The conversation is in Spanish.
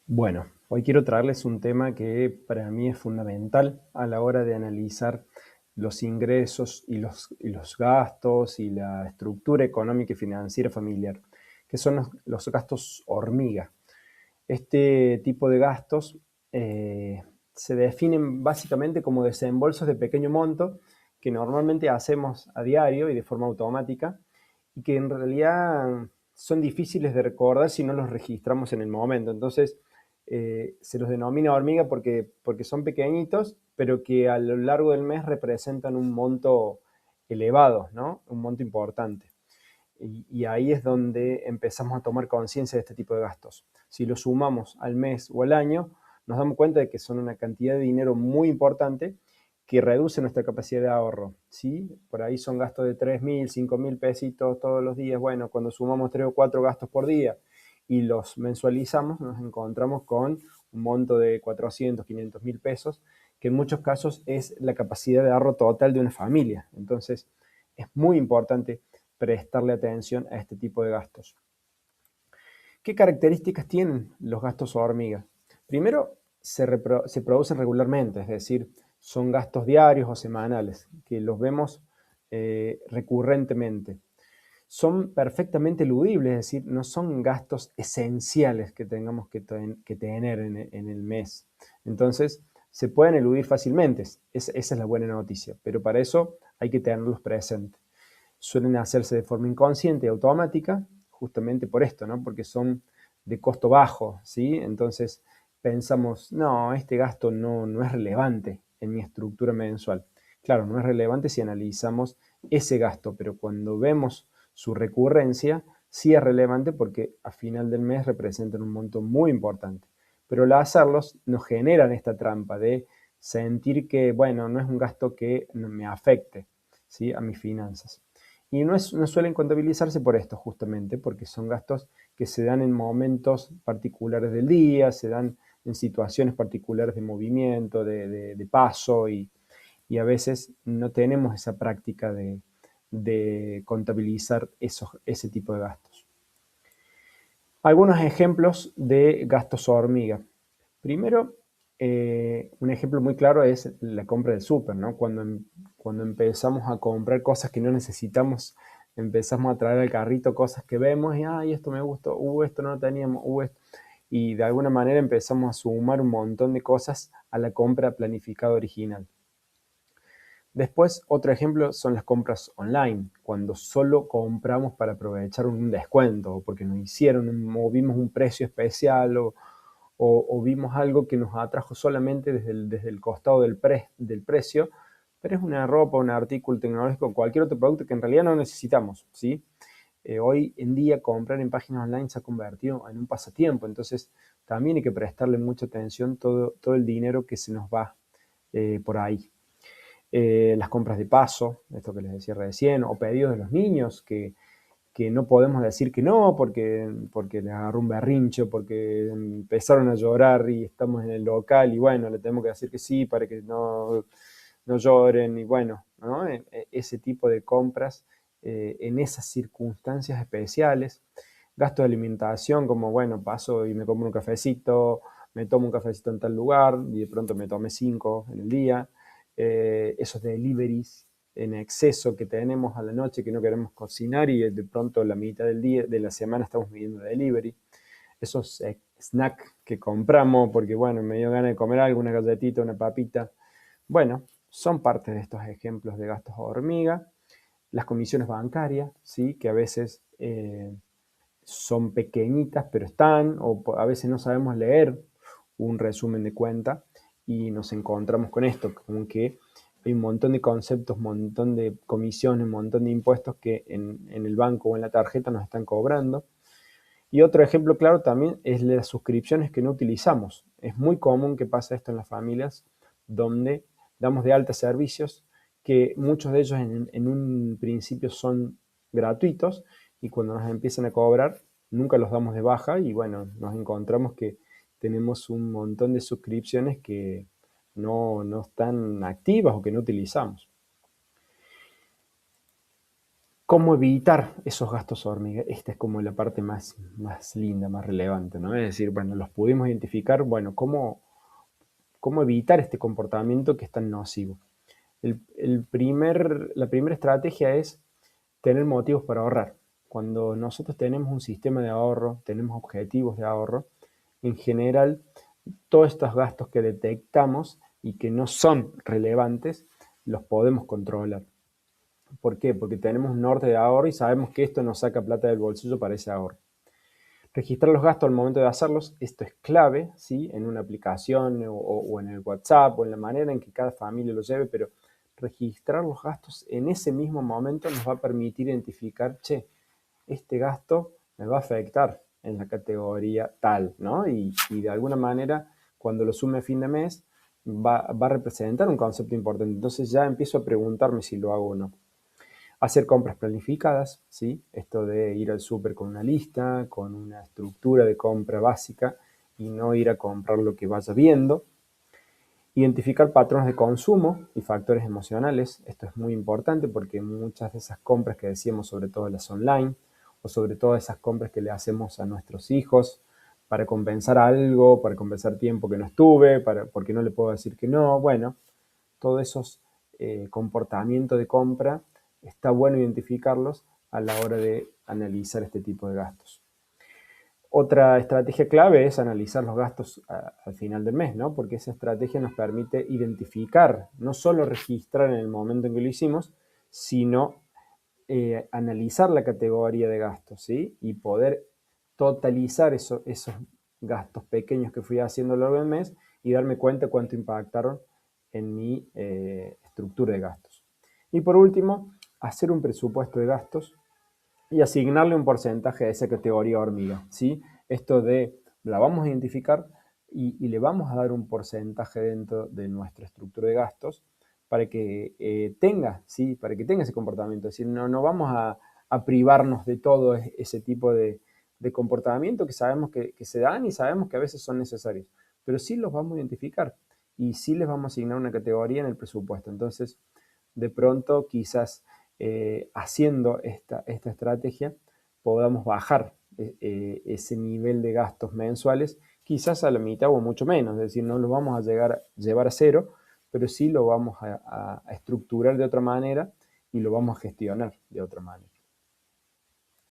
Bueno, hoy quiero traerles un tema que para mí es fundamental a la hora de analizar los ingresos y los gastos y la estructura económica y financiera familiar, que son los gastos hormiga. Este tipo de gastos se definen básicamente como desembolsos de pequeño monto que normalmente hacemos a diario y de forma automática y que en realidad son difíciles de recordar si no los registramos en el momento. Entonces, se los denomina hormiga porque son pequeñitos, pero que a lo largo del mes representan un monto elevado, ¿no? Un monto importante. Y ahí es donde empezamos a tomar conciencia de este tipo de gastos. Si lo sumamos al mes o al año, nos damos cuenta de que son una cantidad de dinero muy importante que reduce nuestra capacidad de ahorro, ¿sí? Por ahí son gastos de 3.000, 5.000 pesitos todos los días. Bueno, cuando sumamos 3 o 4 gastos por día y los mensualizamos, nos encontramos con un monto de 400, 500.000 pesos, que en muchos casos es la capacidad de ahorro total de una familia. Entonces, es muy importante prestarle atención a este tipo de gastos. ¿Qué características tienen los gastos hormiga? Primero, se producen regularmente, es decir, son gastos diarios o semanales, que los vemos recurrentemente. Son perfectamente eludibles, es decir, no son gastos esenciales que tengamos que tener en el mes. Entonces, se pueden eludir fácilmente, esa es la buena noticia, pero para eso hay que tenerlos presentes. Suelen hacerse de forma inconsciente y automática, justamente por esto, ¿no? Porque son de costo bajo, ¿sí? Entonces pensamos, no, este gasto no es relevante en mi estructura mensual. Claro, no es relevante si analizamos ese gasto, pero cuando vemos su recurrencia, sí es relevante porque a final del mes representan un monto muy importante. Pero al hacerlos nos generan esta trampa de sentir que, bueno, no es un gasto que me afecte, ¿sí? A mis finanzas. Y no suelen contabilizarse por esto, justamente, porque son gastos que se dan en momentos particulares del día, se dan en situaciones particulares de movimiento, de paso, y a veces no tenemos esa práctica de contabilizar ese tipo de gastos. Algunos ejemplos de gastos hormiga. Primero, un ejemplo muy claro es la compra del súper, ¿no? Cuando empezamos a comprar cosas que no necesitamos, empezamos a traer al carrito cosas que vemos y, ay, esto me gustó, esto no lo teníamos, esto. Y de alguna manera empezamos a sumar un montón de cosas a la compra planificada original. Después, otro ejemplo son las compras online, cuando solo compramos para aprovechar un descuento, o porque nos hicieron, o vimos un precio especial, o vimos algo que nos atrajo solamente desde el costado del precio, pero es una ropa, un artículo tecnológico, cualquier otro producto que en realidad no necesitamos, ¿sí? Hoy en día comprar en páginas online se ha convertido en un pasatiempo, entonces también hay que prestarle mucha atención todo el dinero que se nos va por ahí. Las compras de paso, esto que les decía recién, o pedidos de los niños que no podemos decir que no porque les agarró un berrinche, porque empezaron a llorar y estamos en el local y bueno, le tenemos que decir que sí para que no lloren y bueno, ¿no? Ese tipo de compras en esas circunstancias especiales. Gastos de alimentación como, bueno, paso y me compro un cafecito, me tomo un cafecito en tal lugar y de pronto me tomé 5 en el día. Esos deliveries en exceso que tenemos a la noche que no queremos cocinar y de pronto la mitad del día, de la semana estamos pidiendo delivery. Esos snacks que compramos porque, bueno, me dio ganas de comer algo, una galletita, una papita. Bueno, son parte de estos ejemplos de gastos hormiga. Las comisiones bancarias, ¿sí? Que a veces son pequeñitas, pero están, o a veces no sabemos leer un resumen de cuenta y nos encontramos con esto, como que hay un montón de conceptos, un montón de comisiones, un montón de impuestos que en el banco o en la tarjeta nos están cobrando. Y otro ejemplo claro también es las suscripciones que no utilizamos. Es muy común que pase esto en las familias donde damos de alta servicios que muchos de ellos en un principio son gratuitos y cuando nos empiezan a cobrar nunca los damos de baja y bueno, nos encontramos que tenemos un montón de suscripciones que no están activas o que no utilizamos. ¿Cómo evitar esos gastos hormiga? Esta es como la parte más linda, más relevante, ¿no? Es decir, bueno, los pudimos identificar, bueno, ¿cómo evitar este comportamiento que es tan nocivo? La primera estrategia es tener motivos para ahorrar. Cuando nosotros tenemos un sistema de ahorro, tenemos objetivos de ahorro, en general, todos estos gastos que detectamos y que no son relevantes, los podemos controlar. ¿Por qué? Porque tenemos un norte de ahorro y sabemos que esto nos saca plata del bolsillo para ese ahorro. Registrar los gastos al momento de hacerlos, esto es clave, ¿sí? En una aplicación o en el WhatsApp o en la manera en que cada familia lo lleve, pero registrar los gastos en ese mismo momento nos va a permitir identificar, che, este gasto me va a afectar en la categoría tal, ¿no? Y de alguna manera, cuando lo sume a fin de mes, va a representar un concepto importante. Entonces ya empiezo a preguntarme si lo hago o no. Hacer compras planificadas, ¿sí? Esto de ir al súper con una lista, con una estructura de compra básica y no ir a comprar lo que vaya viendo. Identificar patrones de consumo y factores emocionales. Esto es muy importante porque muchas de esas compras que decíamos, sobre todo las online, o sobre todo esas compras que le hacemos a nuestros hijos para compensar algo, para compensar tiempo que no estuve, porque no le puedo decir que no. Bueno, todos esos comportamientos de compra está bueno identificarlos a la hora de analizar este tipo de gastos. Otra estrategia clave es analizar los gastos al final del mes, ¿no? Porque esa estrategia nos permite identificar, no solo registrar en el momento en que lo hicimos, sino analizar la categoría de gastos, ¿sí? Y poder totalizar esos gastos pequeños que fui haciendo a lo largo del mes y darme cuenta cuánto impactaron en mi estructura de gastos. Y por último, hacer un presupuesto de gastos y asignarle un porcentaje a esa categoría hormiga, ¿sí? Esto de la vamos a identificar y le vamos a dar un porcentaje dentro de nuestra estructura de gastos para que tenga, ¿sí? Para que tenga ese comportamiento. Es decir, no vamos a privarnos de todo ese tipo de comportamiento que sabemos que se dan y sabemos que a veces son necesarios, pero sí los vamos a identificar y sí les vamos a asignar una categoría en el presupuesto. Entonces, de pronto, quizás haciendo esta estrategia, podamos bajar ese nivel de gastos mensuales, quizás a la mitad o mucho menos, es decir, no lo vamos a llevar a cero, pero sí lo vamos a estructurar de otra manera y lo vamos a gestionar de otra manera.